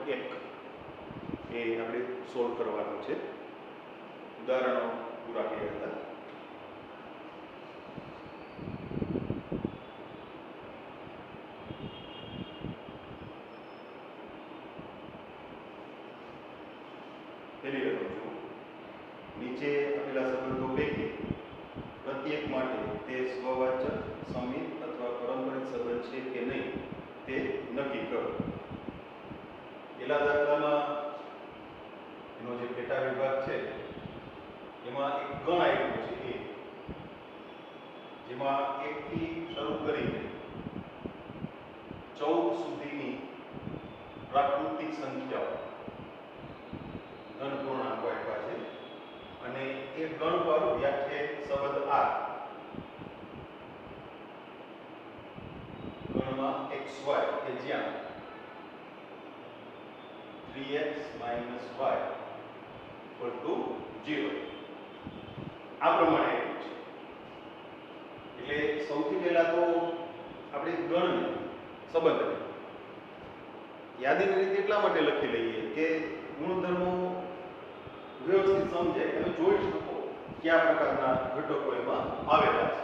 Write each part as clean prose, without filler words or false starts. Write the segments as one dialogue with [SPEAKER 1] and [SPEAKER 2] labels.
[SPEAKER 1] એ આપણે સોલ્વ કરવાનું છે. ઉદાહરણો પૂરા કર્યા હતા. પહેલી રકમ જુઓ. નીચે આપેલા સંબંધો પૈકી પ્રત્યેક માટે તે સ્વવાચક, સમિત અથવા પરંપરિત સંબંધ છે કે નહીં તે નક્કી કરો. પહેલા દાખલામાં એનો જે પેટા વિભાગ છે એમાં એક ગણ આપ્યો છે એ, જેમાં 1 થી શરૂ કરીને 14 સુધીની પ્રાકૃતિક સંખ્યાઓ ધન પૂર્ણાંકો આપ્યા છે અને એ ગણ પર વ્યાખ્યાયિત શબ્દ આ ગણમાં xy કે જ્યાં 3x - y = 0 આ પ્રમાણે આપ્યું છે. એટલે સૌથી પહેલા તો આપણે ગણને સંબંધને યાદીની રીતે એટલા માટે લખી લઈએ કે ગુણધર્મો વ્યવસ્થિત સમજાય, તમે જોઈ શકો કયા પ્રકારના ઘટકો એમાં આવેલા છે.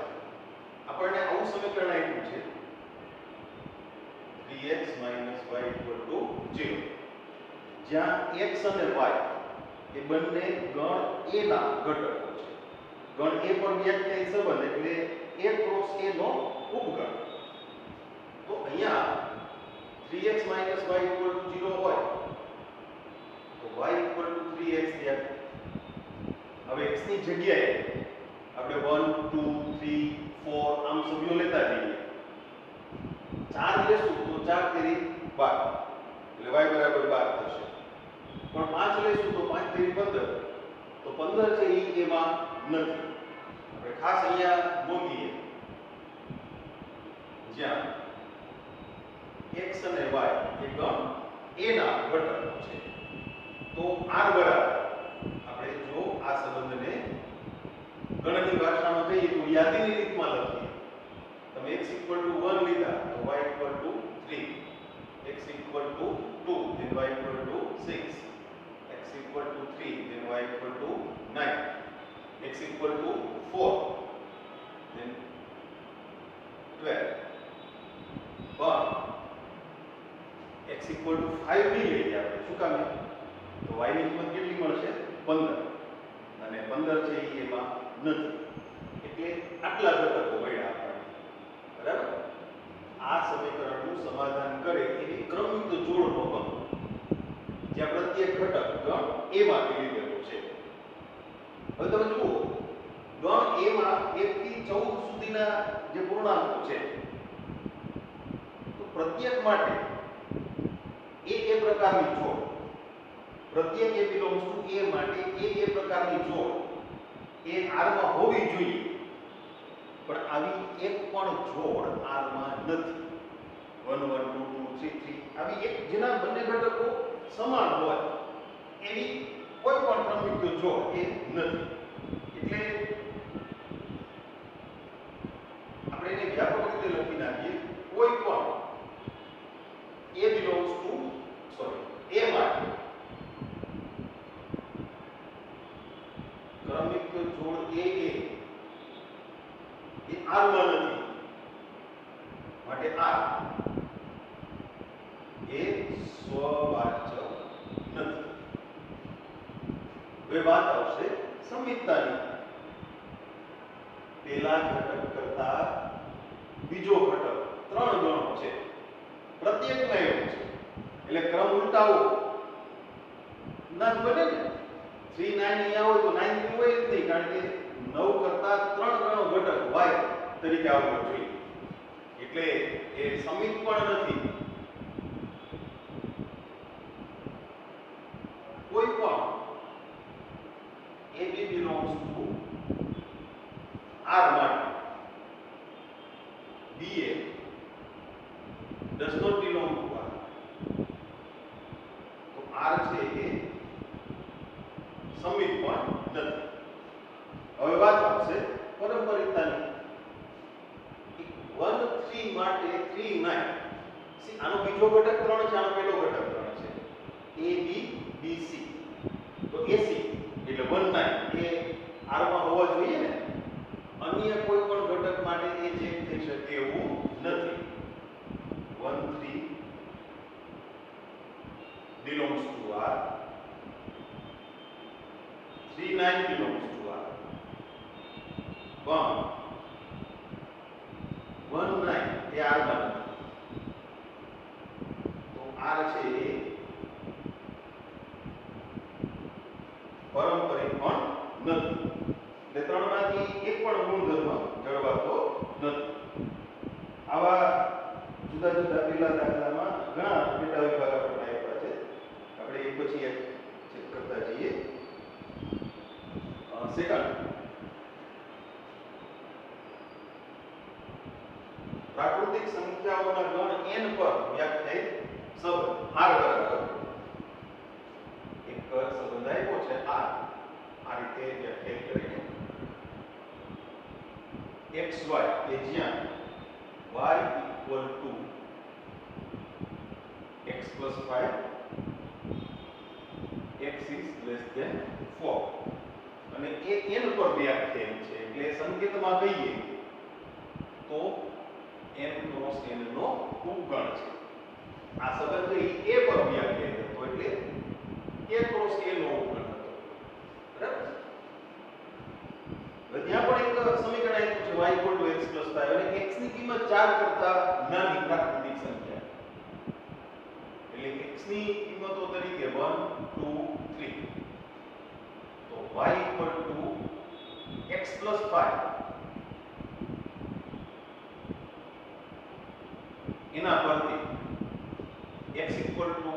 [SPEAKER 1] આપણને આવું સમીકરણ આપ્યું છે 3x - y = 0, જ્યાં x અને y એ બંને ગણ a ના ઘટકો છે. ગણ a પર વ્યાખ્યાયિત સંબંધ એટલે a ક્રોસ a નો ઉપગણ. તો અહીંયા 3x - y = 0 હોય તો y = 3x યાદ. હવે x ની જગ્યાએ આપણે 1 2 3 4 આમ સભ્યો લેતા જઈએ. 4 લેશું તો 4 તેરી 12 એટલે y = 12 થશે. પણ 5 લેશું તો 5 તેરી 15, તો 15 છે એ એમાં નથી. આપણે ખાસ અહીંયા નોંધીએ જ્યાં x અને y એ ગણ a ના ઘટકો છે. તો r બરાબર આપણે જો આ સંબંધને ગણની ભાષામાં કહીએ તો યાદીની રીતમાં લખીએ. તમે x = 1 લીધા તો y = 3, x = 2 then y = 6, x = 3 then y = 9, x = 4 then 12, but x = 5 ની લઈએ આપણે. શું કામ? તો y ની કિંમત કેટલી મળશે? 15, અને 15 છે એ એમાં નથી. એટલે આટલા ઘટકો મળ્યા આપણને. બરાબર? આ સમીકરણનું સમાધાન કરે એવી ક્રમયુક્ત જોડનો બંધ, જ્યાં પ્રત્યેક ઘટક ગણ a માંથી લીધેલો છે. હવે તમે જુઓ, ગણ a માં 1 થી 14 સુધીના જે પૂર્ણાંકો છે, તો પ્રત્યેક માટે એ પ્રકારની જોડ, પ્રત્યેક a belongs to a માટે એ પ્રકારની જોડ એ r માં હોવી જોઈએ. પણ આવી એક પણ જોડ r માં નથી. 1 1 2 2 3 3 આવી એક જેના બંને ઘટકો સમાન હોય એવી કોઈ પણ ક્રમયુક્ત જોડ એ નથી. એટલે આપણે એને વ્યાપક રીતે લખી નાખીએ, કોઈ પણ a belongs to a માટે ક્રમિક જોડ a એ r માં નથી, માટે r એ સ્વવાચક નથી. હવે વાત આવશે સમિતતાની. પહેલા ઘટક કરતા બીજો ઘટક 3 ગણો છે, પ્રત્યેકમાં એવું છે. એટલે ક્રમ ઉલટાવો ના બને ને. 3 9 અહીંયા હોય તો 9 3 હોય જ નહીં, કારણ કે 9 કરતા 3 ગણો ઘટક y તરીકે આવવો જોઈએ. એટલે એ સમિત પણ નથી. કોઈ પણ a b belongs to r માટે b a does not belong to r. તો r છે એ સમિત પણ નથી. હવે વાત આવશે પરંપરિતતાની. 1 3 માટે 3 9. આનો બીજો ઘટક 3 છે, આનો પહેલો ઘટક 3 છે. AB BC તો AC એટલે 19 એ R માં હોવા જોઈએ ને અન્ય કોઈ પણ ઘટક માટે એ ચેક થઈ શકે એવું નથી 13 belongs to R 39 belongs to R પણ 19 એ R માં નથી તો R છે એ પારંપરિક પણ નથી એટલે ત્રણમાંથી એક પણ ગુણધર્મ જળવાતો નથી આવા જુદા જુદા પેલા દાખલામાં ઘણા પેટા વિભાગ આપણે આપ્યા છે આપણે એક પછી એક ચેક કરતા જઈએ સેકન્ડ પ્રાકૃતિક સંખ્યાઓના ગણ n પર વ્યાખ્યાયિત સંબંધ r બરાબર એક સંબંધ આપ્યો છે r આ રીતે વ્યાખ્યાયિત કરીને xy કે જ્યાં y equal to x plus 5 x is less than 4 અને એ n પર વ્યાખ્યાયિત છે એટલે સંકેતમાં કહીએ તો n ક્રોસ n નો ઉપગણ છે આ સંબંધ એ પર વ્યાખ્યાયિત હતો એટલે a ક્રોસ a નો ઉપગણ હતો બરાબર હવે ત્યાં પણ એક સમીકરણ આપ્યું છે y equal to x plus 5 અને x ની કિંમત 4 કરતા નાની પ્રાકૃતિક સંખ્યા એટલે x ની કિંમતો તરીકે 1 2 3 તો y equal to x plus 5 એના પરથી x equal to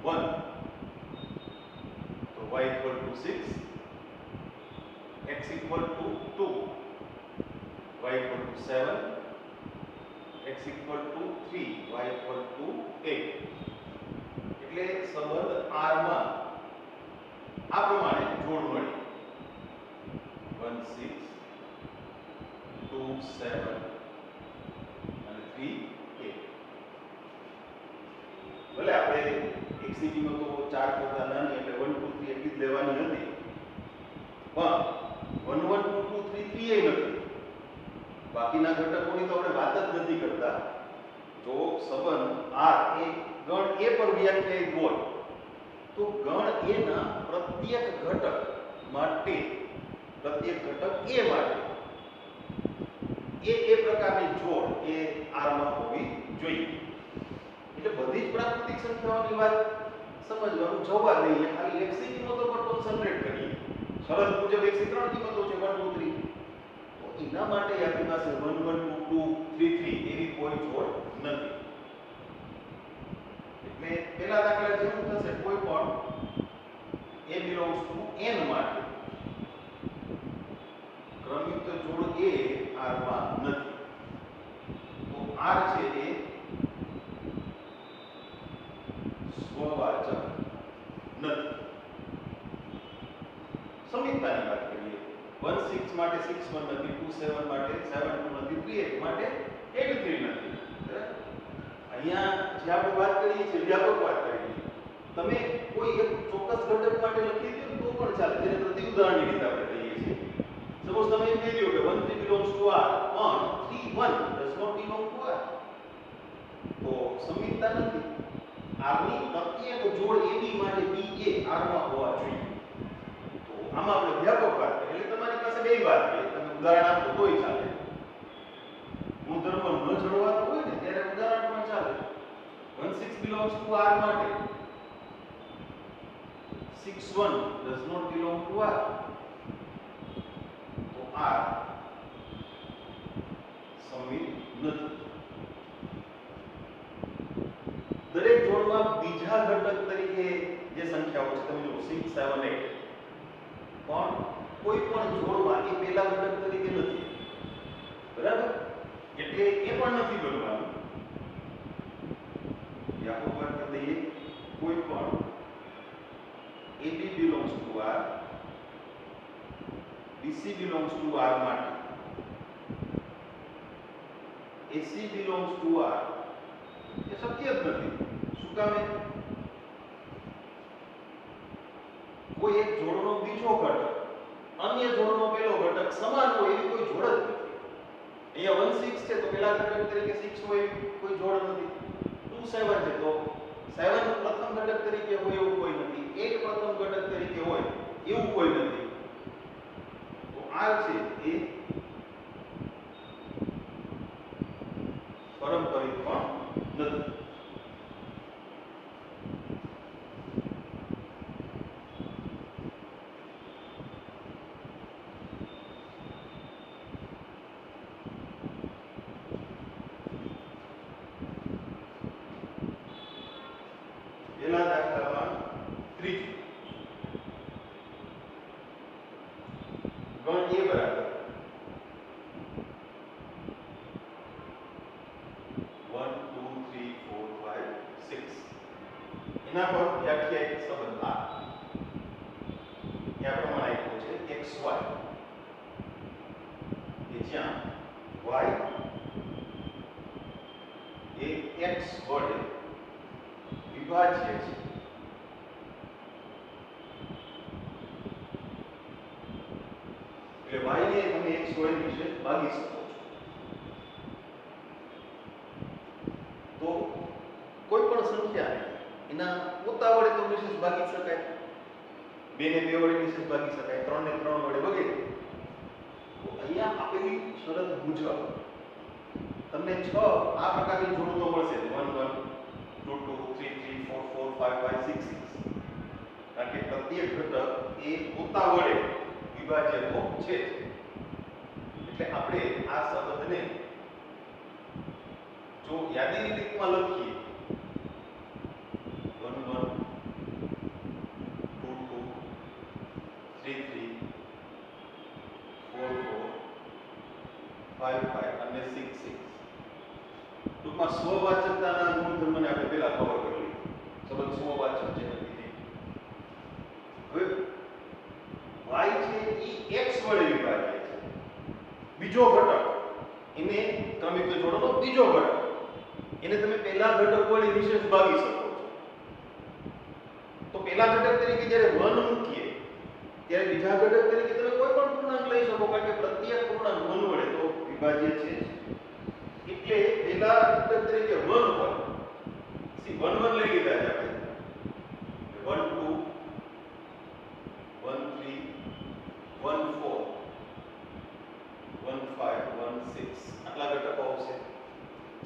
[SPEAKER 1] 1 તો y equal to 6 x equal to 2 y equal to 7 x equal to 3 y equal to 8 એટલે સંબંધ r માં આ પ્રમાણે જોડ મળી 1 6 2 7 અને 3 8 ભલે આપણે x ની કિંમતો 4 કરતા નાની એટલે 1 2 3 એટલી જ લેવાની હતી પણ 1 1 2 2 3 3 એ નથી બાકીના ઘટકોની તો આપણે વાત જ નથી કરતા જો સંબંધ r એ ગણ a પર વ્યાખ્યાયિત હોય તો ગણ a ના પ્રત્યેક ઘટક માટે એ પ્રકારની જોડ એ r માં હોવી જોઈએ એટલે બધી જ પ્રાકૃતિક સંખ્યાઓની વાત સમજવાનું જવા દઈએ ખાલી x ની કિંમતો પર કોન્સન્ટ્રેટ કરીએ શરત મુજબ x ની ત્રણ કિંમતો છે 1 2 3 તો એના માટે આપણી પાસે 1 1 2 2 3 3 એવી કોઈ જોડ નથી એટલે પહેલા દાખલા જેવું થશે કોઈ પણ a belongs to n માટે ક્રમયુક્ત જોડ a r માં નથી તો r છે એ સ્વવાચક નથી સમીપતાની વાત કરીએ 1 6 માટે 6 1 નથી 2 7 માટે 7 2 નથી 3 8 માટે 8 3 નથી અહીંયા જે આપણે વાત કરીએ છીએ વ્યાપક વાત કરીએ તમે કોઈ એક ચોક્કસ ઘટક માટે લખી દો તો પણ ચાલે જેને પ્રતિ ઉદાહરણની રીતે આપણે કહીએ છીએ સપોઝ તમે એમ કહી દો કે 1 3 belongs to r પણ 3 1 does not belong to r તો સમીપતા નથી r ની પ્રત્યેક જોડ ab માટે ba r માં હોવા જોઈએ તો આમાં આપણે વ્યાપક વાત કરીએ એટલે તમારી પાસે બે વાત છે તમે ઉદાહરણ આપો તોય ચાલે ગુણધર્મ ન જળવાતો હોય ને ત્યારે ઉદાહરણ પણ ચાલે 1 6 belongs to r માટે 6 1 does not belong to r તો r સમિત નથી દરેક જોડમાં બીજા ઘટક તરીકે જે સંખ્યાઓ છે તમે જો 6 7 8 પણ કોઈ પણ જોડમાં એ પહેલા ઘટક તરીકે નથી બરાબર એટલે એ પણ નથી બનવાનું વ્યાપક વાત કરી દઈએ કોઈ પણ AB belongs to R BC belongs to R માટે AC belongs to R એ શક્ય જ નથી શું કામ કોઈ એક જોડનો બીજો ઘટક અન્ય જોડનો પહેલો ઘટક સમાન હોય એવી કોઈ જોડ જ નથી. અહીંયા 1 6 છે તો પહેલા ઘટક તરીકે 6 હોય એવી કોઈ જોડ નથી. 2 7 છે તો 7 પ્રથમ ઘટક તરીકે હોય એવું કોઈ નથી. 8 પ્રથમ ઘટક તરીકે હોય એવું કોઈ નથી. તો આ છે એ પારંપરિક પણ નથી. પહેલા દાખલામાં ત્રીજું ગણ a બરાબર 1 2 3 4 5 6 એના પર વ્યાખ્યાયિત સંબંધ આ ત્યાં પ્રમાણે આપ્યો છે xy કે જ્યાં y એ x વડે વિભાજ્ય છે. એટલે y ને તમે x વડે વિશે ભાગી શકો છો. તો કોઈ પણ સંખ્યાને એના પોતા વડે તો નિશેષ ભાગી શકાય, 2 ને 2 વડે નિશેષ ભાગી શકાય, 3 ને 3 વડે વગેરે. તો અહીંયા આપેલી શરત મુજબ તમને 6 આ પ્રકારની જોડતો મળશે 1 1 2 2 3 3 4 4 5 5 6 6. કારણ કે પ્રત્યેક ઘટક એ પોતા વડે વિભાજ્ય તો છે. એટલે આપણે આ સંબંધને જો યાદીની રીતમાં લખીએ 1 1 2 2 3 3 4 4 5 5 અને 6 6 ટૂંકમાં સ્વવાચકતાના ગુણધર્મને આપણે પહેલા કવર કરી લીધું. સંબંધ સ્વવાચક છે નથી. હવે y છે એ x વડે વિભાજ્ય છે. બીજો ઘટક એને ક્રમિક જોડનો બીજો ઘટક એને તમે પહેલા ઘટક વડે નિશેષ ભાગી શકો છો. તો પહેલા ઘટક તરીકે જ્યારે 1 મૂકીએ ત્યારે બીજા ઘટક તરીકે તમે કોઈ પણ પૂર્ણાંક લઈ શકો, કારણ કે પ્રત્યેક પૂર્ણાંક 1 વડે તો વિભાજ્ય છે. એટલે પહેલા ઘટક તરીકે 1 હોય સી 1 1 લઈ લીધા છે આપણે 1 2 1 3 1 4 1 5 1 6 આટલા ઘટકો આવશે.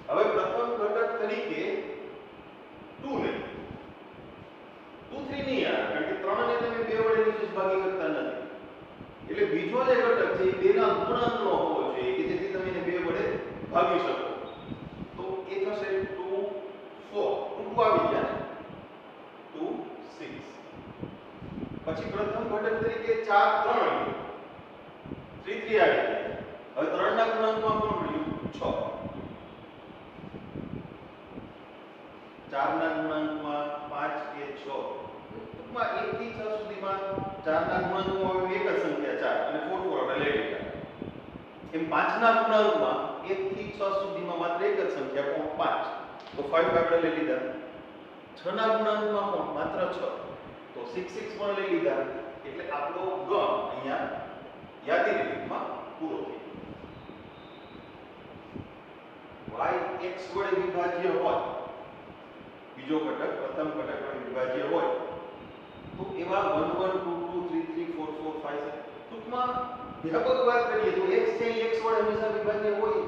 [SPEAKER 1] હવે પ્રથમ ઘટક તરીકે 2 લઈ 2 3 નહીં આવે, કારણ કે 3 ને તમે 2 વડે નિશેષ ભાગી શકતા નથી. એટલે બીજો જે ઘટક છે એ 2 ના ગુણાંકનો હોવો જોઈએ કે જેથી તમે એને 2 વડે ભાગી શકો. તો એ થશે 2 4 2 આવી ગયા ને 2 6. પછી પ્રથમ ઘટક તરીકે 4 3 આવ્યું 3 3 આવી ગયા. હવે 3 ના ગુણાંકમાં કોણ મળ્યું 6. 4 ના ગુણાંકમાં 5 કે 6. ટૂંકમાં 1 થી 6 સુધીમાં 4 ના ગુણાંકમાં એક જ સંખ્યા 4 અને 4 4 આપણે લઈ લીધા. એમ 5 ના ગુણાંકમાં 1 થી 6 સુધીમાં માત્ર એક જ સંખ્યા 5 તો 5 આપણે લઈ લીધા. 6 ના ગુણાંકમાં પણ માત્ર 6 તો 6 6 પણ લઈ લીધા. એટલે આપણો ગણ અહીંયા યાદીની રીતમાં પૂરો થઈ ગયો. y x વડે વિભાજ્ય હોય, બીજો ઘટક પ્રથમ ઘટક વડે વિભાજ્ય હોય તો એવા 1 1 2 2 3 3 4 4 5 ટૂંકમાં વ્યાપક વાત કરીએ તો x છે x વડે હંમેશા વિભાજ્ય હોય.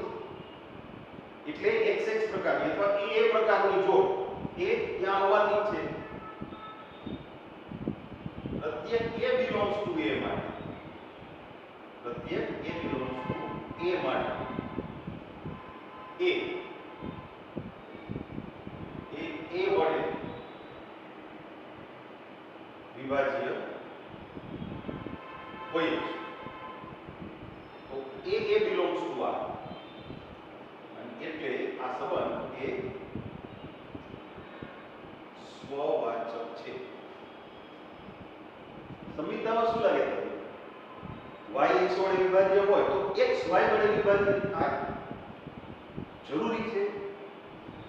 [SPEAKER 1] એટલે xx પ્રકારની અથવા a પ્રકારની જોડ એ ત્યાં આવવાની છે. પ્રત્યેક a belongs to a માટે, પ્રત્યેક a belongs to a માટે a વડે વિભાજ્ય હોય છે. તો a belongs to r અને એટલે આ સંબંધ એ સ્વવાચક છે. સંમિતામાં શું લાગે તમને? y x વડે વિભાજ્ય હોય તો x y વડે વિભાજ્ય આ જરૂરી છે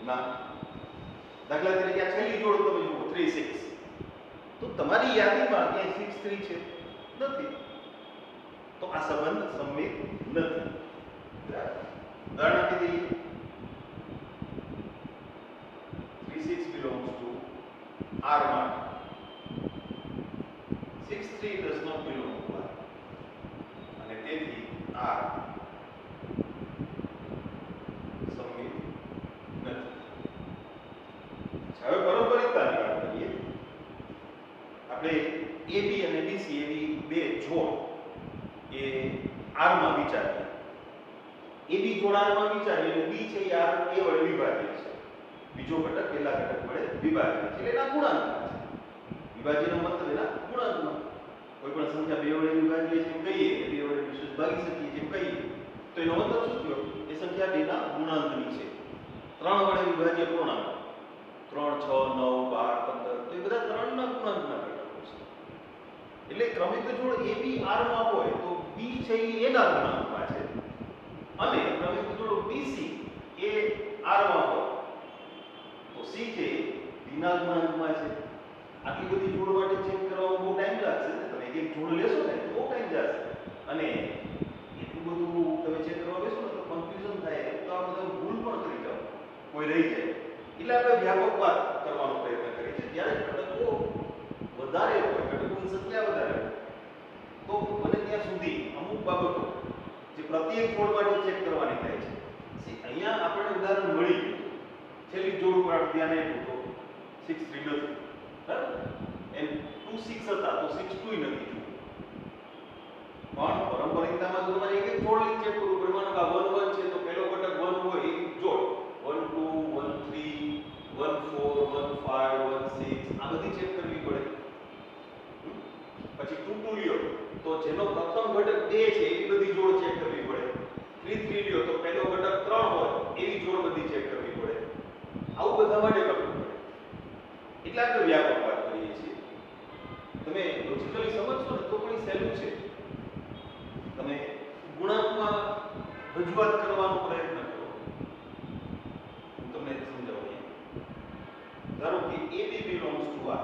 [SPEAKER 1] ના. દાખલા તરીકે આ છેલ્લી જોડ તમે જુઓ 3 6 તો તમારી યાદીમાં ક્યાંય 6 3 છે નથી, તો આ સંબંધ સંમિત નથી. ઉદાહરણ આપી દઈએ. 3 6 belongs to R માટે. 6 3 does not belong to R. અને તેથી R સંમિત નથી. હવે પારંપરિકતાની વાત કરીએ. આપણે AB અને BC એવી બે જોડ એ R માં વિચારીએ. AB જોડ R માં વિચારીએ એટલે B છે એ R A વડે વિભાજ્ય છે. બીજો ઘટક પેલા ઘટક વડે વિભાજ્ય છે એટલે એના ગુણાંકમાં છે. વિભાજ્યનો મતલબ એના ગુણાંકમાં. કોઈ પણ સંખ્યા બે વડે વિભાજ્ય છે એમ કહીએ, બે વડે વિશેષ ભાગી શકીએ જેમ કહીએ, તો એનો મતલબ શું થયો? એ સંખ્યા બેના ગુણાંકની છે. 3 વડે વિભાજ્ય પૂર્ણાંક 3 6 9 12 15 તો એ બધા 3 ના ગુણાંકના ઘટકો છે. એટલે ક્રમિક જોડ AB R માં હોય તો B છે એ એના ગુણાંકમાં છે અને ક્રમિક જોડ BC એ R માં હોય તો C છે એ B ના ગુણાંકમાં છે. આટલી બધી જોડ માટે ચેક કરવામાં બહુ ટાઈમ લાગશે. તમે એક જોડ લેશો ને તો બહુ ટાઈમ જશે અને એટલું બધું તમે ચેક કરવા બેસો ને તો કન્ફ્યુઝન થાય, તો આ બધા ભૂલ પણ કરી જાવ, કોઈ રહી જાય. એટલે આપણે વ્યાપક વાત કરવાનો પ્રયત્ન કરીએ છીએ. જ્યારે ઘટકો વધારે હોય, ઘટકોની સંખ્યા વધારે હોય તો બને ત્યાં સુધી અમુક બાબતો જે પ્રત્યેક જોડ માટે ચેક કરવાની થાય છે. અહીંયા આપણે ઉદાહરણ મળી ગયું, છેલ્લી જોડ ઉપર આપણે ધ્યાન આપ્યું તો 6 3 નથી, બરાબર? એમ 2 6 હતા તો 6 2 નથી. પણ પારંપરિકતામાં જો તમારે એક એક જોડ ચેક કરવું પડે, માનો કે 1 1 છે તો પહેલો ઘટક 1 હોય એક જોડ 1 2 1 3 1 4 1 5 1 6 આ બધી ચેક કરવી પડે. પછી 2 2 લ્યો તો જેનો પ્રથમ ઘટક 2 છે એવી બધી જોડ ચેક કરવી પડે. 3 3 લ્યો તો પહેલો ઘટક 3 હોય એવી જોડ બધી ચેક કરવી પડે. આવું બધા માટે કરવું પડે. એટલે આપણે વ્યાપક વાત કરીએ છીએ. તમે લોજિકલી સમજશો ને તો પણ સહેલું છે. તમે ગુણાંકમાં રજૂઆત કરવાનો પ્રયત્ન કરો. હું તમને સમજાવું. ધારો કે AB belongs to R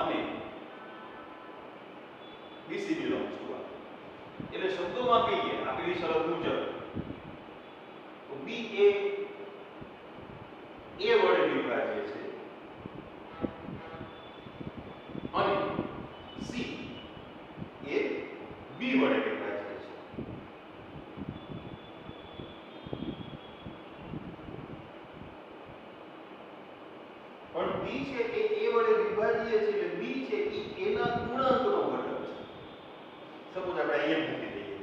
[SPEAKER 1] અને BC belongs to R. એટલે શબ્દોમાં કહીએ આપેલી શરત મુજબ તો B એ A વડે વિભાજ્ય છે અને C એ B વડે વિભાજ્ય છે. પણ B છે એ A વડે વિભાજ્ય છે એટલે B છે એ એના ગુણાંકનો ઘટક છે. સપોઝ આપણે અહીંયા મૂકી દઈએ.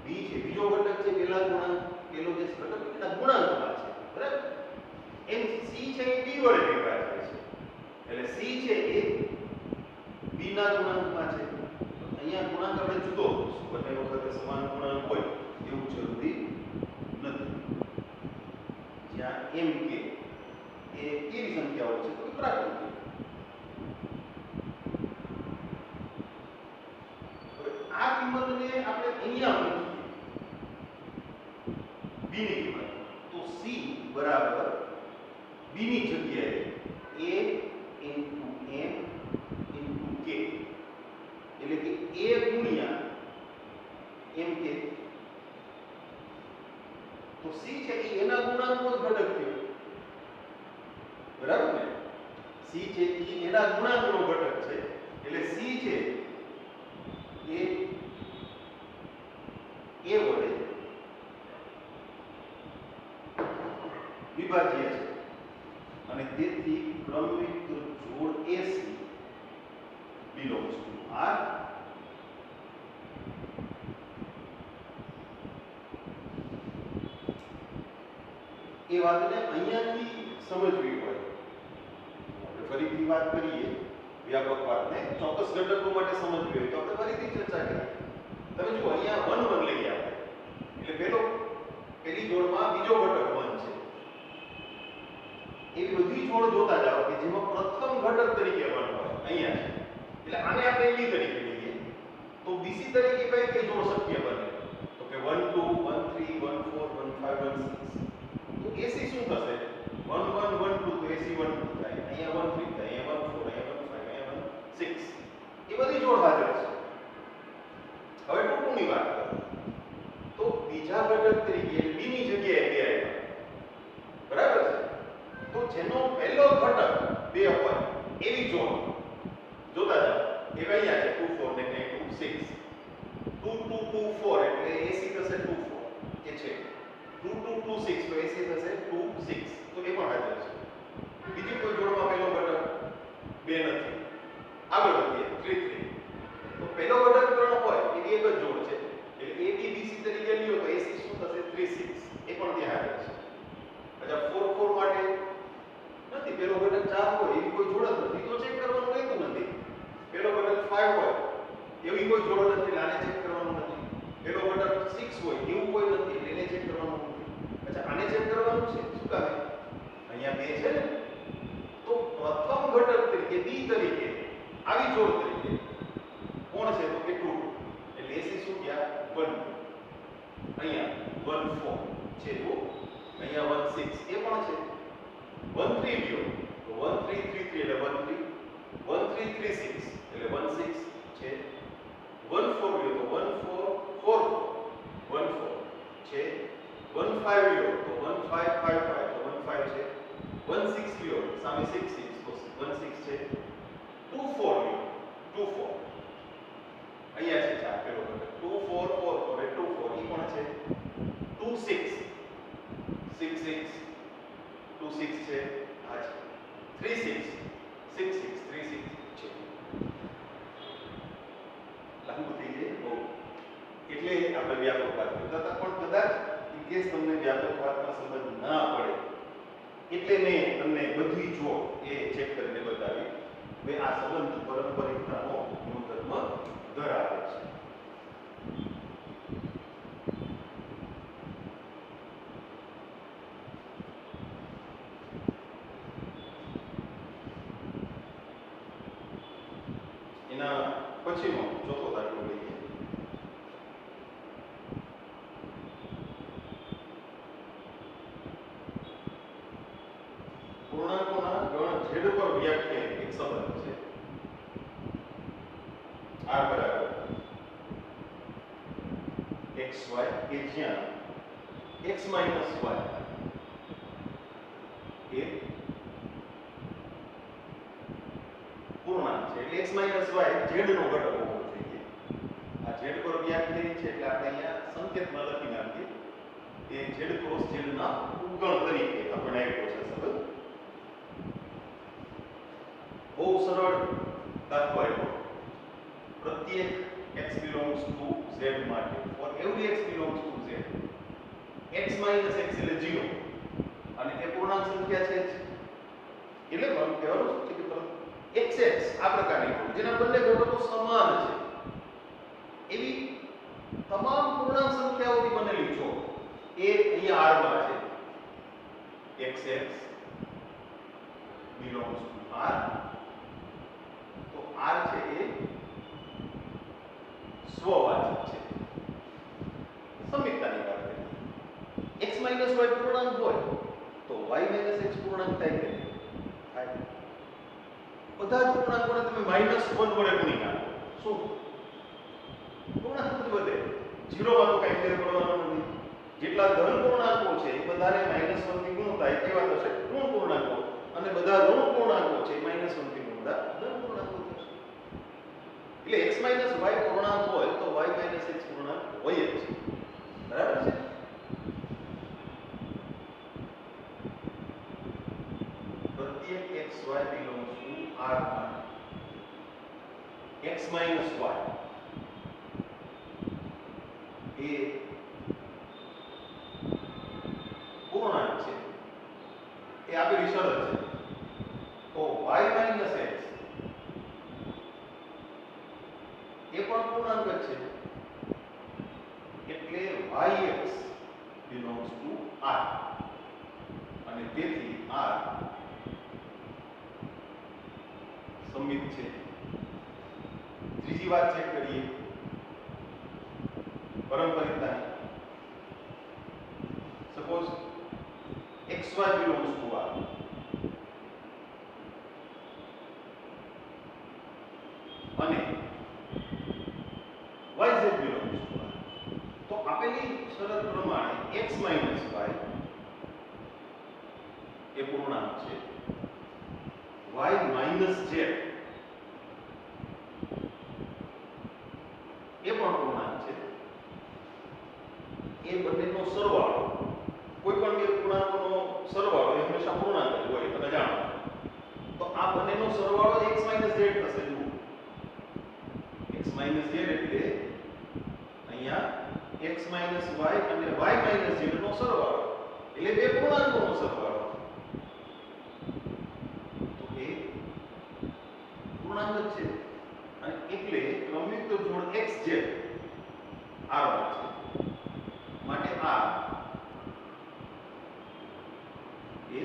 [SPEAKER 1] B છે બીજો ઘટક છે પેલા ગુણાંક, પેલો જે ઘટક એના ગુણાંકમાં છે, બરાબર? એમ C છે એ B વડે વિભાજ્ય છે એટલે C છે એ B ના ગુણાંકમાં છે. અહીંયા ગુણાંક આપણે જુદો બંને વખતે સમાન ગુણાંક હોય એવું જરૂરી નથી. જ્યાં m k એ કેવી સંખ્યાઓ છે તો પ્રાકૃતિક. હવે આ કિંમતને આપણે અહીંયા મૂકીએ b ની કિંમત તો c બરાબર b ની જગ્યાએ a into m into k એટલે કે a ગુણ્યા m k. તો c છે એ એના ગુણાંકનો જ ઘટક થયો, બરાબર ને? c છે એ એના ગુણાંકનો ઘટક છે એટલે c છે એ a વડે વિભાજ્ય છે અને તેથી ક્રમિક જોડ AC belongs to R એ વાતને અહીંયાથી સમજવી હોય. આપણે ફરીથી વાત કરીએ વ્યાપક વાતને ચોક્કસ ઘટકો માટે સમજવી હોય તો આપણે ફરીથી ચર્ચા કરીએ. તમે જુઓ અહીંયા 1 1 લઈએ આપણે એટલે પેલી જોડમાં બીજો ઘટક 1 છે. એવી બધી જોડ જોતા જાઓ કે જેમાં પ્રથમ ઘટક તરીકે 1 હોય અહીંયા છે એટલે આને આપણે AB તરીકે લઈએ તો BC તરીકે કઈ જોડ શક્ય બને તો કે 1 2 1 3 1 4 1 5 1 6 તો AC શું થશે 1 1 1 2 તો AC 1 2 થાય. અહીંયા 1 3 ની વાત કરો તો બીજા ઘટક તરીકે b ની જગ્યાએ 2 આવ્યા બરાબર છે તો જેનો પહેલો ઘટક 2 હોય એવી જોડ જોતા જાઓ એક અહીંયા છે 2 4 ને 2 6 2 2 2 4 એટલે AC થશે 2 4 એ છે 2 2 2 6 તો AC થશે 2 6 તો એ પણ હાજર છે બીજી કોઈ જોડમાં પહેલો ઘટક 2 નથી આગળ વધીએ 3 3 તો પહેલો ઘટક 3 હોય એ એક જ જોડ છે એટલે AB BC તરીકે લ્યો તો AC શું થશે 3 6 એ પણ ત્યાં હાજર છે અચ્છા 4 4 માટે નથી પહેલો ઘટક 4 હોય એવી કોઈ જોડ જ નથી તો ચેક કરવાનું રહેતું નથી પહેલો ઘટક 5 હોય એવી કોઈ જોડ નથી આને ચેક કરવાનું નથી પહેલો ઘટક 6 હોય એવું કોઈ નથી એટલે એને ચેક કરવાનું નથી અચ્છા આને ચેક કરવાનું છે શું કામે અહીંયા 2 છે ને તો પ્રથમ ઘટક તરીકે B તરીકે આવી જોડ તરીકે કોણ છે તો કે 2 એટલે AC શું ગયા 1 અહીંયા 1 4 છે તો અહીંયા 1 6 એ પણ છે 1 3 લ્યો તો 1 3 3 3 એટલે 1 3 1 3 3 6 એટલે 1 6 છે 1 4 લ્યો તો 1 4 4 4 1 4 છે 1 5 લ્યો તો 1 5 5 5 તો 1 5 છે 1 6 લ્યો સામે 6 6 તો 1 6 છે 2 4 લ્યો 2 4 અહીંયા છે ચાર પેલો 2 4 4 હવે 2 4 ઈ પણ છે 2 6 6 6 2 6 છે આ છે 3 6 6 6 3 6 છે લાગુ થઈ જાય બહુ એટલે આપણે વ્યાપકવાદ કરતા હતા પણ કદાચ કેસ તમને વ્યાપકવાદમાં સમજ ના પડે એટલે મેં તમને બધી જોડ એ ચેક કરીને બતાવી કે આ સંબંધ પારંપરિકતાનો ગુણધર્મ ધરાવે છે એના પછીનો ચોથો દાખલો લઈએ પૂર્ણાંકોના ગણ z પર વ્યાખ્યાયિત એક સંબંધ છે r બરાબર xy કે જ્યાં x y એ પૂર્ણાંક છે એટલે x y z નો ઘટક હોવો જોઈએ આ z પર વ્યાખ્યાયિત છે એટલે આપણે અહીંયા સંકેતમાં લખી નાખીએ કે z ક્રોસ z ના ઉગણ તરીકે આપણે આપ્યો છે સંબંધ બહુ સરળ દાખલો આપ્યો પ્રત્યેક x belongs to z માટે for every x belongs to z x minus x એટલે 0 અને એ પૂર્ણાંક સંખ્યા છે એટલે મને કહેવાનું છે કે xx આ પ્રકારની જોડ જેના બંને ઘટકો સમાન છે એવી તમામ પૂર્ણાંક સંખ્યાઓથી બનેલી જોડ એ અહીંયા r માં છે xx belongs to r તો r છે એ સ્વવાચક છે સમીકતાની વાત કરીએ x y પૂર્ણાંક હોય તો y x પૂર્ણાંક થાય કે થાય બધા જ પૂર્ણાંકોને તમે -1 વડે ગુણી નાખો શું પૂર્ણાંક વધે 0 માં તો કઈ ફેર પડવાનો નથી જેટલા ધન પૂર્ણાંકો છે એ બધાને -1 થી ગુણ થાય એવા થશે ઋણ પૂર્ણાંકો અને બધા ઋણ પૂર્ણાંકો છે -1 થી ગુણતા ધન પૂર્ણાંકો થશે એટલે x y પૂર્ણાંક હોય તો y x પૂર્ણાંક હોય જ બરાબર છે પ્રત્યેક x y belongs to r માં x y એ પૂર્ણાંક છે એ આપેલી શરત છે તો y x એ પણ પૂર્ણાંક જ છે એટલે yx belongs to r અને તેથી r સમિત છે ત્રીજી વાત ચેક કરીએ પારંપરિકતા suppose xy belongs to r અને yz belongs to r શરત પ્રમાણે x - y એ પૂર્ણાંક છે, y - z એ પણ પૂર્ણાંક છે. એ બંનેનો સરવાળો, કોઈ પણ બે પૂર્ણાંકોનો સરવાળો એ હંમેશા પૂર્ણાંક જ હોય, તમે જાણો છો. તો આ બંનેનો સરવાળો x - z થશે. જુઓ, x - z એટલે અહીંયા x - y અને y - z નો સરવાળો, એટલે બે પૂર્ણાંકોનો સરવાળો. તો એ પૂર્ણાંક જ છે, અને એટલે ક્રમયુક્ત જોડ xz R માં છે, માટે આ એ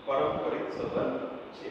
[SPEAKER 1] પારંપરિક સંબંધ છે.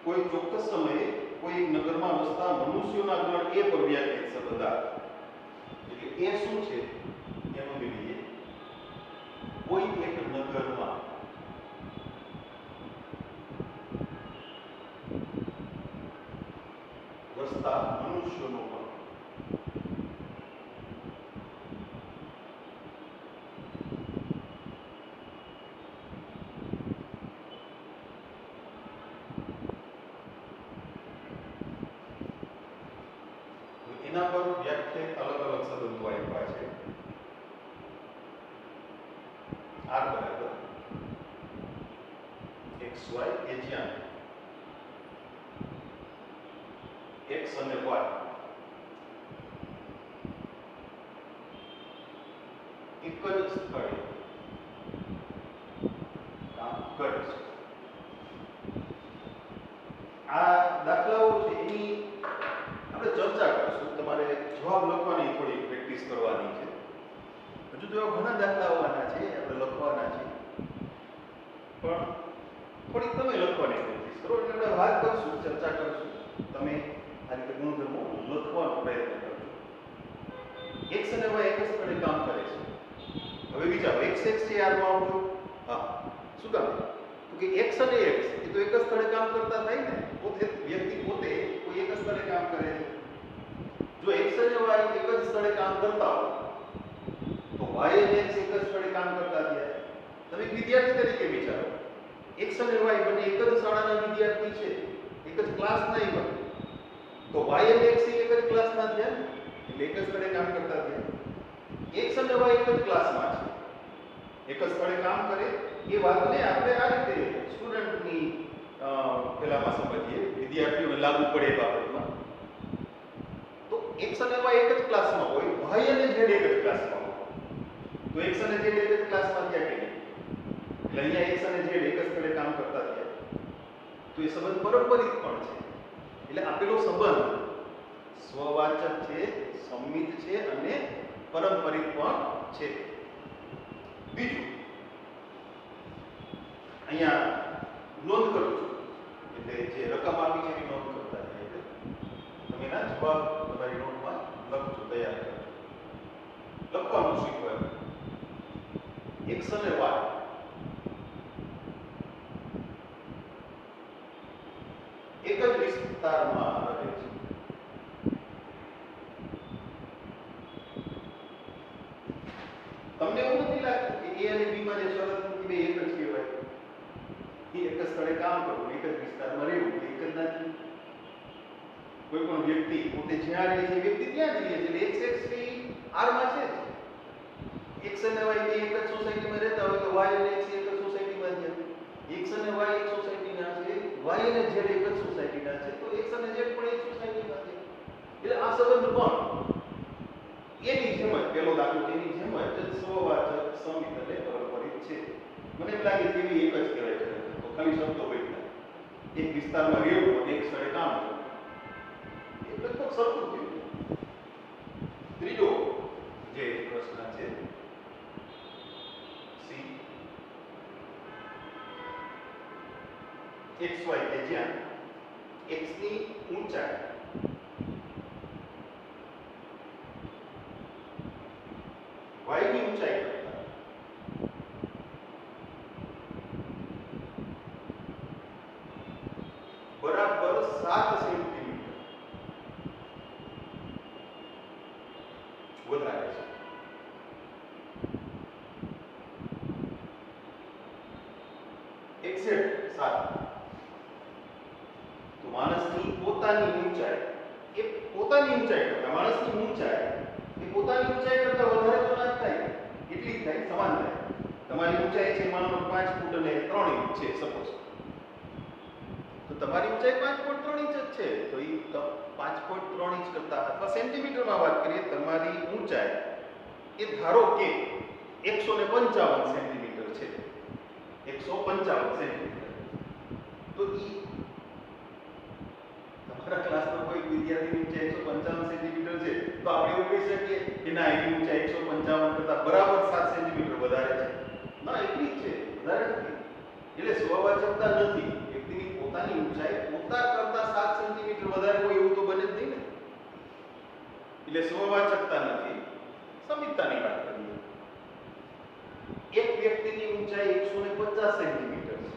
[SPEAKER 1] કોઈ ચોક્કસ સમયે કોઈ એક નગરમાં વસતા મનુષ્યોના ગણ એ પર વ્યાખ્યાયિત સંબંધ આવે. એટલે એ શું છે એનું લઈએ. કોઈ એક નગરમાં વસતા મનુષ્યોનો ગણ, એના પર વ્યાખ્યાયિત અલગ અલગ સંબંધો આપ્યા છે. R બરાબર xy એ જ્યાં x અને y એક જ સ્થળે કામ કરે છે. આ દાખલાઓ છે એની આપણે ચર્ચા કરીશું. તમારે જવાબ લખવાની થોડી પ્રેક્ટિસ કરવાની છે. હજુ તો એવા ઘણા દાખલાઓ આના છે, આપણે લખવાના છે, પણ થોડીક તમે લખવાની પ્રેક્ટિસ કરો એટલે આપણે વાત કરશું, ચર્ચા કરશું. તમે આ રીતે ગુણધર્મો લખવાનો પ્રયત્ન કરજો. x અને y એક જ સ્થળે કામ કરે છે. હવે વિચારો, x છે R માં આવજો. હા, શું કામ? તો કે x અને x એ તો એક જ સ્થળે કામ કરતા થાય ને. પોતે વ્યક્તિ પોતે કોઈ એક જ સ્થળે કામ કરે છે. જો x અને y એક જ સ્થળે કામ કરતા હોય તો y અને x એક જ સ્થળે કામ કરતા થયા. તમે વિદ્યાર્થી તરીકે વિચારો, x અને y બંને એક જ શાળાના વિદ્યાર્થી છે, એક જ ક્લાસના ઈ બંને, તો y અને x એક જ ક્લાસના થયા ને, એટલે એક જ સ્થળે કામ કરતા થયા. x અને y એક જ ક્લાસમાં છે, એક જ સ્થળે કામ કરે. એ વાતને આપણે આ રીતે સ્ટુડન્ટની પેલામાં સમજીએ, વિદ્યાર્થીઓને લાગુ પડે એ બાબતમાં. તો x અને y એક જ ક્લાસમાં હોય, y અને z એક જ ક્લાસમાં હોય, તો x અને z એક જ ક્લાસમાં થયા કે નહીં? એટલે અહીંયા x અને z એક જ સ્થળે કામ કરતા થયા. તો એ સંબંધ પારંપરિક પણ છે. એટલે આપેલો સંબંધ સ્વવાચક છે, સંમિત છે અને પારંપરિક પણ છે. બીજું અહીંયા નોંધ કરું છું, એટલે જે રકમ આપી છે એની નોંધ કરતા જાય. એટલે તમે એના જવાબ તમારી નોટમાં લખજો, તૈયાર કરજો. લખવાનું શીખવાનું. x અને y એક જ વિસ્તારમાં રહે છે. તમને એવું નથી લાગતું કે a અને b માં જે શરત મૂકી બે એક જ કહેવાય? એ એક જ સ્થળે કામ કરવું, એક જ વિસ્તારમાં રહેવું, એક જ નથી. કોઈ પણ વ્યક્તિ પોતે જ્યાં રહે છે વ્યક્તિ ત્યાં જ રહે છે, એટલે x R માં છે. x અને y બે એક જ સોસાયટીમાં રહેતા હોય તો y અને x એક જ સોસાયટીમાં છે. x અને y એક સોસાયટીના છે, y અને z એક જ સોસાયટીના છે, તો x અને z પણ એક સોસાયટીમાં છે. એટલે આ સંબંધ પણ એની જેમ જ, પેલો દાખલો એની જેમ જ સ્વવાચક, સંમિત અને પારંપરિક છે. મને એમ લાગે કે એવી એક જ કહેવાય છે. તો ખાલી શબ્દો બદલાય, એક વિસ્તારમાં રહેવું અને એક સ્થળે કામ કરવું, એ લગભગ સરખું થયું. ત્રીજો જે xy કે જ્યાં x ની ઊંચાઈ y ની ઊંચાઈ કરતા બરાબર 7 સેન્ટીમીટર વધારે છે. એક્ઝેક્ટ 7. તો માણસની પોતાની ઊંચાઈ એ પોતાની ઊંચાઈ કરતા માણસની ઊંચાઈ એ પોતાની ઊંચાઈ કરતા વધારે તો ના જ થાય, એટલી જ થાય, સમાન થાય. તમારી ઊંચાઈ છે માનો 5 ફૂટ અને 3 ઇંચ છે સપોઝ, તો તમારી ઊંચાઈ 5 ફૂટ 3 ઇંચ જ છે, તો એ 5 ફૂટ 3 ઇંચ કરતા અથવા સેન્ટીમીટરમાં વાત કરીએ તમારી ઊંચાઈ એ ધારો કે 155 સેન્ટીમીટર છે, 155 સેન્ટીમીટર. તો ઈ તમારા ક્લાસમાં કોઈ વિદ્યાર્થીની ઊંચાઈ 155 સેન્ટીમીટર છે તો આપણે એવું કહી શકીએ કે ના એની ઊંચાઈ 155 કરતા બરાબર 7 સેન્ટીમીટર વધારે છે? ના, એટલી જ છે, વધારે નથી. એટલે સ્વવાચકતા નથી. વ્યક્તિની પોતાની ઊંચાઈ પોતા કરતા 7 સેન્ટીમીટર વધારે હોય એવું તો બને જ નહીં ને. એટલે સ્વવાચકતા નથી. સમીપતાની વાત કરીએ. એક વ્યક્તિની ઊંચાઈ 150 સેન્ટીમીટર છે,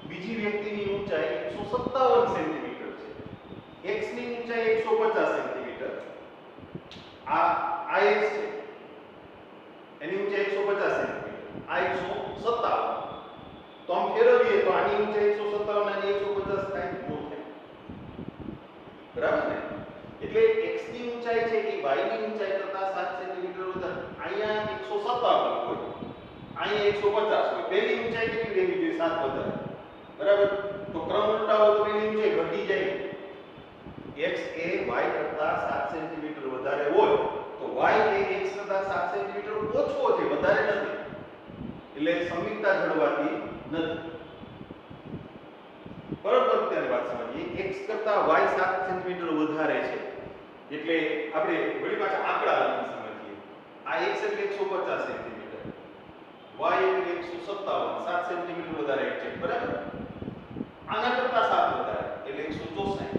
[SPEAKER 1] બીજી વ્યક્તિની ઊંચાઈ 157 સેન્ટીમીટર છે. x ની ઊંચાઈ 150 સેન્ટીમીટર, આ x છે, એની ઊંચાઈ 150 સેન્ટીમીટર, આ 157. તો આમ ફેરવીએ તો આની ઊંચાઈ 157 અને 150 થાય, નો થાય. બરાબર ને? એટલે x ની ઊંચાઈ છે કે y ની ઊંચાઈ કરતા 7 સેન્ટીમીટર વધારે. અહીંયા 157 હોય, અહીંયા 150 હોય. પેલી ઊંચાઈ કેટલી રહેવી જોઈએ? 7 વધારે. બરાબર? તો ક્રમ ઉલટાવો તો પેલી ઊંચાઈ ઘટી જાય. x એ y કરતા 7 સેન્ટીમીટર વધારે હોય તો y એ x કરતા 7 સેન્ટીમીટર ઓછો છે, વધારે નથી. એટલે સમીપતા જળવાતી નથી. બરાબર? અત્યારે વાત સમજીએ. x કરતા y 7 સેન્ટીમીટર વધારે છે એટલે આપણે વળી પાછા આંકડા લખી સમજીએ. આ x એટલે 150 સેન્ટીમીટર, y એટલે 157, 7 સેન્ટીમીટર વધારે છે. બરાબર? આના કરતા 7 વધારે એટલે 164.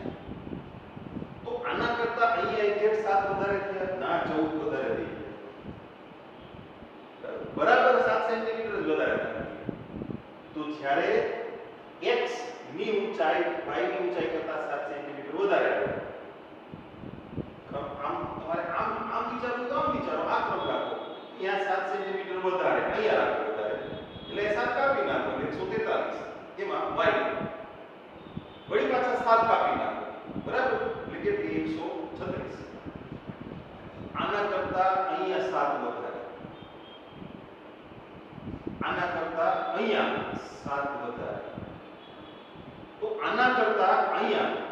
[SPEAKER 1] તો આના કરતા અહીંયા એક્ઝેક્ટ 7 વધારે થયા? ના, 14 વધારે થઈ ગયા. બરાબર 7 સેન્ટીમીટર જ વધારે થયા. તો જ્યારે x ની ઊંચાઈ y ની ઊંચાઈ કરતા 7 સેન્ટીમીટર વધારે હોય, આમ તમારે આમ વિચારવું તો આમ વિચારો, આ ક્રમ રાખો. અહીંયા 7 સેન્ટીમીટર વધારે, અહીંયા રાખો વધારે, એટલે 7 કાપી નાખો, 143. એમાં y વળી પાછા 7 કાપી નાખો. બરાબર? એટલે કેટલી? 136. આના કરતા અહીંયા 7 વધારે, આના કરતા અહીંયા 7 વધારે, તો આના કરતા અહીંયા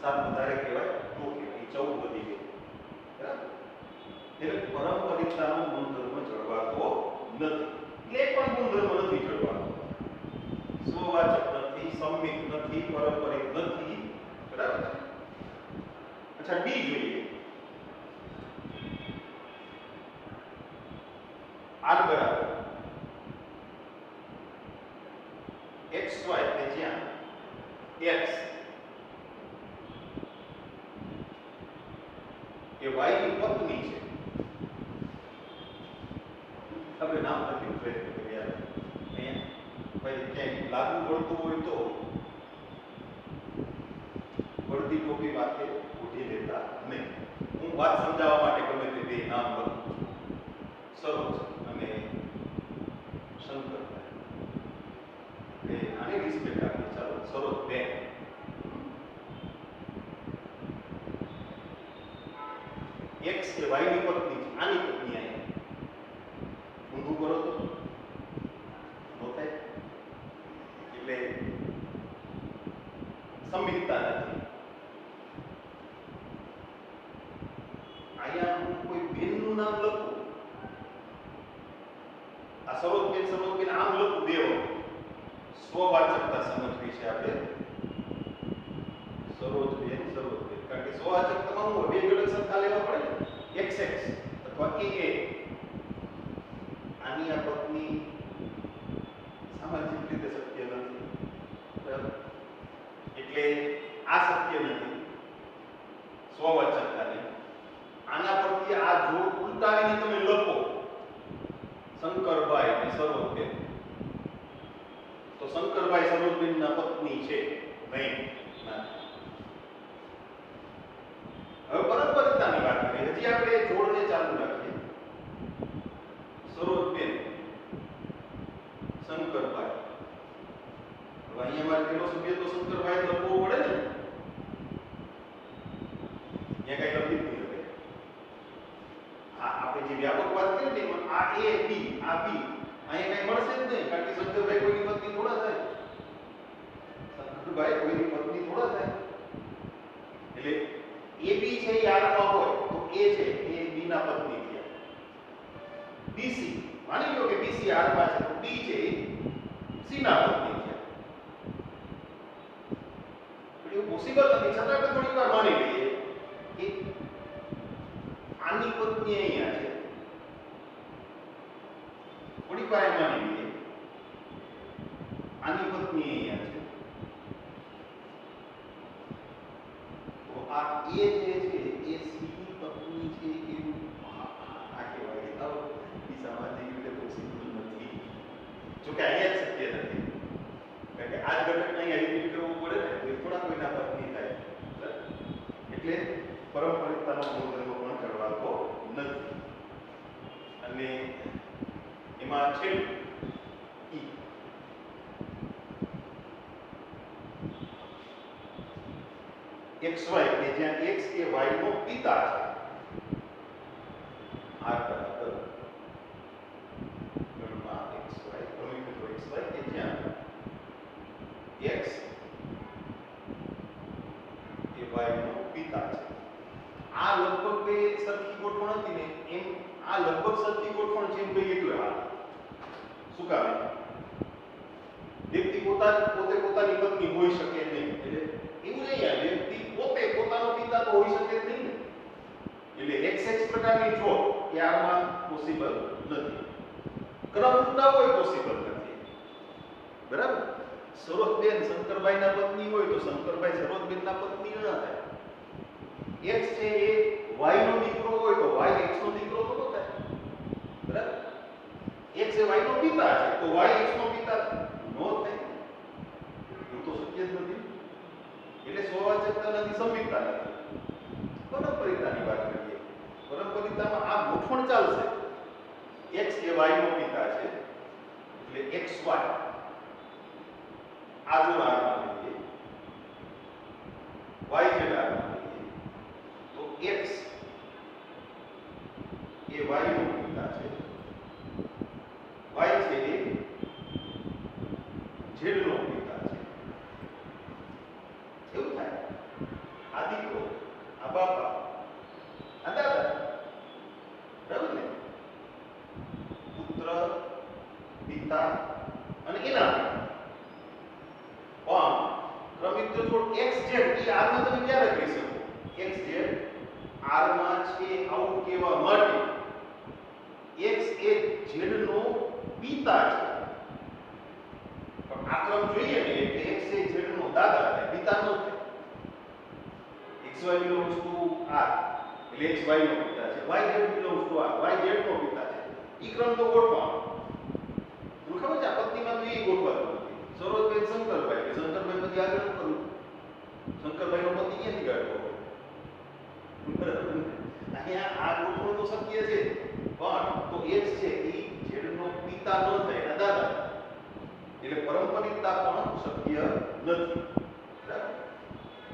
[SPEAKER 1] 7 વધારે કહેવાય? નો કહેવાય. 14 વધી ગઈ. બરાબર? એટલે પરંપરિકતાનો ગુણધર્મ જળવાતો નથી. એટલે પણ ગુણધર્મ નથી જળવાતો. સ્વવાચક નથી, સંમિત નથી, પારંપરિક નથી. બરાબર? અચ્છા, ડી જોઈએ. r બરાબર xy કે જ્યાં x એ y ની પત્ની છે. આપણે નામ લખ્યું પ્રયત્ન કર્યા. અહીંયા ભાઈ ક્યાંય લાગુ પડતું હોય તો પડતી ટોપી વાતે ઉઠી લેતા નહીં. હું વાત સમજાવવા માટે ગમે તે બે નામ લખું છું. સરોજ અને શંકર. આની રિસ્પેક્ટ આપી. ચાલો, સરોજ બેન. x એ y ની પત્ની છે, આની પત્ની. અહીંયા ઊંધું કરો તો નો થાય. એટલે સમીપતા નથી. અહીંયા હું કોઈ બેનનું નામ લખું, આ સરોજબેન આમ લખું દેવો, સ્વવાચકતા સમજવી છે આપણે. સરોજબેન, કારણ કે સ્વવાચકતામાં હું બે ઘટક સરખા લેવા પડે, xx અથવા aa. આની આ પત્ની સ્વવાચકતાની. આના પરથી આ જોડ ઉલટાવીને તમે લખો શંકરભાઈ અને સરોજબેન, તો શંકરભાઈ સરોજબેનના પત્ની છે નહીં. હવે પરંપરિતાની વાત કરીએ. હજી આપણે જોડને ચાલુ રાખીએ. સરોજબેન શંકરભાઈ. હવે અહીંયા મારે પેલો સભ્ય તો શંકરભાઈ લખવો પડે ને. અહીંયા કઈ લખી જ નહીં. આપણે જે વ્યાપક વાત કરીએ ને એમાં આ એ બી આ બી અહીંયા કઈ મળશે જ નહીં, કારણ કે શંકરભાઈ કોઈની પત્ની થોડા થાય. શંકરભાઈ કોઈની પત્ની થોડા થાય. એટલે એ બી છે એ આરમાં હોય તો એ છે એ બી ના પત્ની થયા. બીસી માની લો કે બીસી આરમાં છે તો ડી છે એ સી ના પત્ની થયા. એવું પોસિબલ નથી, છતાં આપણે થોડી વાર માની લઈએ કે આની પત્ની અહીંયા છે. થોડી વાર માની લઈએ આની પત્ની અહીંયા છે. તો આ એ જે છે એ સી ની પત્ની છે એવું આ કહેવાય. તો એ સામાજિક રીતે પોસિબલ નથી. જો કે અહીંયા જ શક્ય નથી, કારણ કે આ ઘટકને અહીંયા રિપીટ કરવું પડે ને તો થોડા કોઈના પત્ની થાય. એટલે પરંપરિકતાનો ગુણધર્મ પણ જળવાતો નથી. અને એમાં છે XY કે જ્યાં X એ Y નો પિતા છે. આ બરાબર ગણમાં XY પ્રમિતિનો XY કે જ્યાં X એ Y નો પિતા છે. આ લગભગ બે સરખી ગોઠવણ હતી ને એમ આ લગભગ સરખી ગોઠવણ છે એમ કહીએ તો હા. શું કામ? વ્યક્તિ પોતે પોતાની પત્ની હોઈ શકે નહીં. એટલે એવું નહીં, આ વ્યક્તિ પોતે પોતાનો પિતા તો હોઈ શકે જ નહીં ને. એટલે XX પ્રકારની જોડ એ આમાં પોસિબલ નથી. ક્રમ ઉલટા હોય પોસિબલ નથી. બરાબર? સરોજબેન શંકરભાઈના પત્ની હોય તો શંકરભાઈ સરોજબેનના પત્ની ન થાય. X છે એ Y નો દીકરો હોય તો Y X નો દીકરો તો થાય. બરાબર? X એ Y નો પિતા છે તો Y X નો પિતા નો થાય. એવું તો શક્ય જ નથી. એટલે સ્વવાચકતા નથી, સંમિતતા નથી. પરંપરિતાની વાત કરીએ. પરંપરિતામાં આ ગોઠવણ ચાલશે. X એ Y નો પિતા છે એટલે XY આ જો આરમાં લઈએ, Y જે આરમાં લઈએ તો X એ Y નો પિતા છે. Y છે એ Z નો પિતા છે. એવું થાય. આ દીકરો, આ બાપા, આ દાદા. બરાબર ને? પુત્ર, પિતા અને એના પણ ક્રમિક જો જોડ XZ એ R માં તમે ક્યારે કહી શકો? XZ R માં છે આવું કહેવા માટે X એ Z નો પિતા છે. પણ આ ક્રમ જોઈએ ને એટલે X એ Z નો દાદા થાય, પિતા નો થાય. XY belongs to R એટલે XY નો પિતા છે. YZ belongs to R, YZ નો પિતા છે. ઈ ક્રમ તો ગોઠવાનો. તમને ખબર છે આ પત્નીમાં તો એ ગોઠવાનું. સરોજબેન શંકરભાઈ કે શંકરભાઈ પછી આગળ કરું. શંકરભાઈ નો પતિ ક્યાંથી કાઢવો? અહીંયા આ ગોઠવણ તો શક્ય છે પણ તો X છે એ Z નો પિતા ન થાય, એના દાદા. એટલે પરંપરિકતા પણ શક્ય નથી. બરાબર?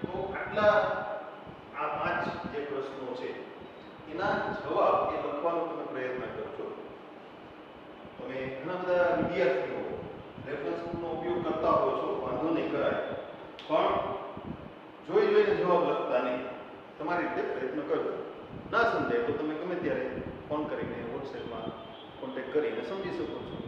[SPEAKER 1] તો આટલા આ 5 જે પ્રશ્નો છે એના જવાબ એ લખવાનો તમે પ્રયત્ન કરજો. તમે ઘણા બધા વિદ્યાર્થીઓ રેફરન્સ બુકનો ઉપયોગ કરતા હો છો, વાંધો નહીં, કરાય. પણ જોઈને જવાબ લખતા નહીં. તમારી રીતે પ્રયત્ન કરજો. ના સમજાય તો તમે ગમે ત્યારે ફોન કરીને વોટ્સએપમાં કોન્ટેક્ટ કરીને સમજી શકો છો.